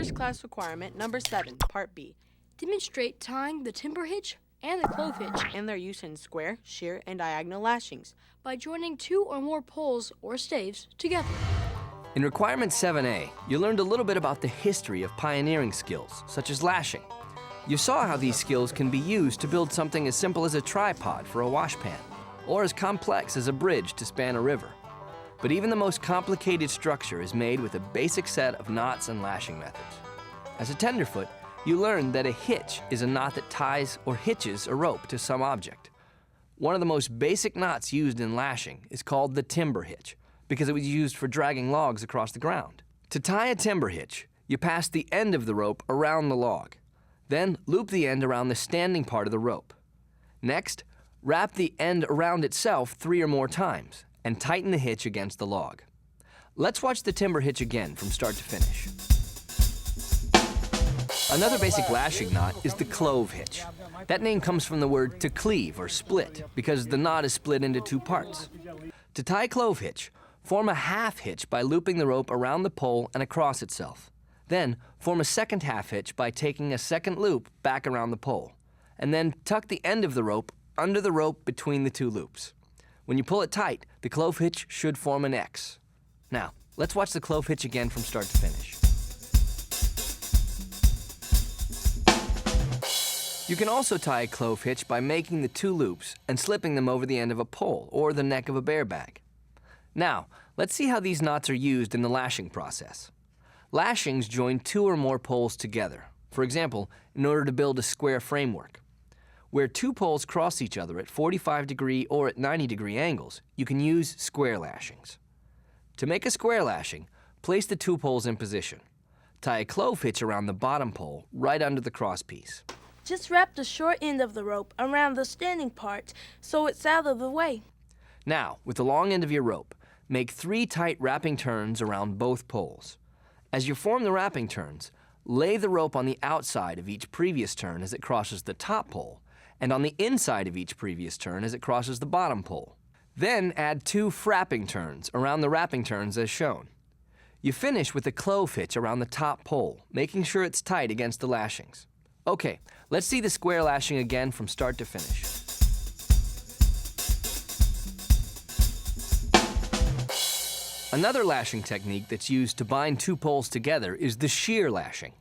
First class requirement number 7, Part B. Demonstrate tying the timber hitch and the clove hitch And their use in square, shear, and diagonal lashings. by joining 2 or more poles or staves together. In Requirement 7A, you learned a little bit about the history of pioneering skills, such as lashing. You saw how these skills can be used to build something as simple as a tripod for a washpan, or as complex as a bridge to span a river. But even the most complicated structure is made with a basic set of knots and lashing methods. As a tenderfoot, you learned that a hitch is a knot that ties or hitches a rope to some object. One of the most basic knots used in lashing is called the timber hitch, because it was used for dragging logs across the ground. To tie a timber hitch, you pass the end of the rope around the log. Then loop the end around the standing part of the rope. Next, wrap the end around itself 3 or more times and tighten the hitch against the log. Let's watch the timber hitch again from start to finish. Another basic lashing knot is the clove hitch. That name comes from the word to cleave or split because the knot is split into 2 parts. To tie a clove hitch, form a half hitch by looping the rope around the pole and across itself. Then form a second half hitch by taking a second loop back around the pole. And then tuck the end of the rope under the rope between the 2 loops. When you pull it tight, the clove hitch should form an X. Now, let's watch the clove hitch again from start to finish. You can also tie a clove hitch by making the 2 loops and slipping them over the end of a pole or the neck of a bear bag. Now, let's see how these knots are used in the lashing process. Lashings join 2 or more poles together, for example, in order to build a square framework. Where 2 poles cross each other at 45-degree or at 90-degree angles, you can use square lashings. To make a square lashing, place the 2 poles in position. Tie a clove hitch around the bottom pole right under the crosspiece. Just wrap the short end of the rope around the standing part so it's out of the way. Now, with the long end of your rope, make 3 tight wrapping turns around both poles. As you form the wrapping turns, lay the rope on the outside of each previous turn as it crosses the top pole, and on the inside of each previous turn as it crosses the bottom pole. Then add 2 frapping turns around the wrapping turns as shown. You finish with a clove hitch around the top pole, making sure it's tight against the lashings. Okay, let's see the square lashing again from start to finish. Another lashing technique that's used to bind 2 poles together is the shear lashing.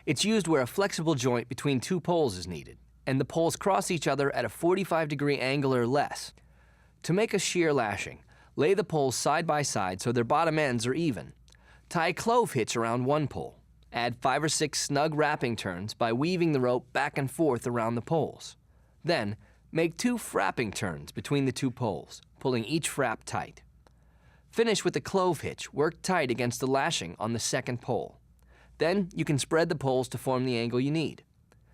It's used where a flexible joint between 2 poles is needed, and the poles cross each other at a 45-degree angle or less. To make a shear lashing, lay the poles side by side so their bottom ends are even. Tie a clove hitch around one pole. Add 5 or 6 snug wrapping turns by weaving the rope back and forth around the poles. Then, make 2 frapping turns between the 2 poles, pulling each frap tight. Finish with a clove hitch worked tight against the lashing on the second pole. Then, you can spread the poles to form the angle you need.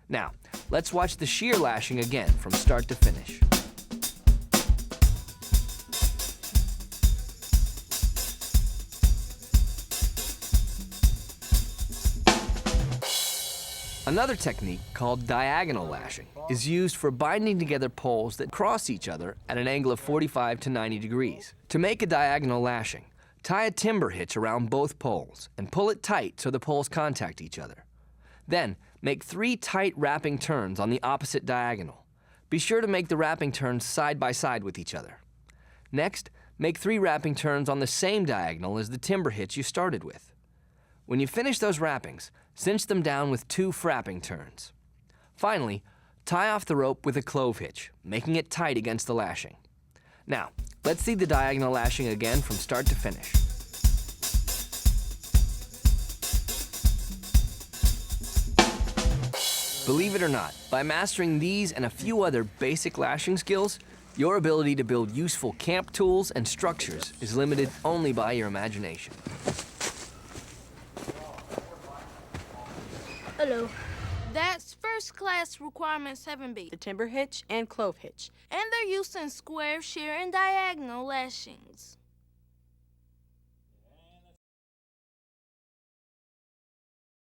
Now, let's watch the shear lashing again from start to finish. Another technique, called diagonal lashing, is used for binding together poles that cross each other at an angle of 45 to 90 degrees. To make a diagonal lashing, tie a timber hitch around both poles and pull it tight so the poles contact each other. Then, make 3 tight wrapping turns on the opposite diagonal. Be sure to make the wrapping turns side by side with each other. Next, make 3 wrapping turns on the same diagonal as the timber hitch you started with. When you finish those wrappings, cinch them down with 2 frapping turns. Finally, tie off the rope with a clove hitch, making it tight against the lashing. Now, let's see the diagonal lashing again from start to finish. Believe it or not, by mastering these and a few other basic lashing skills, your ability to build useful camp tools and structures is limited only by your imagination. Hello. That's first class requirement 7B. The timber hitch and clove hitch. And their use in square, shear, and diagonal lashings.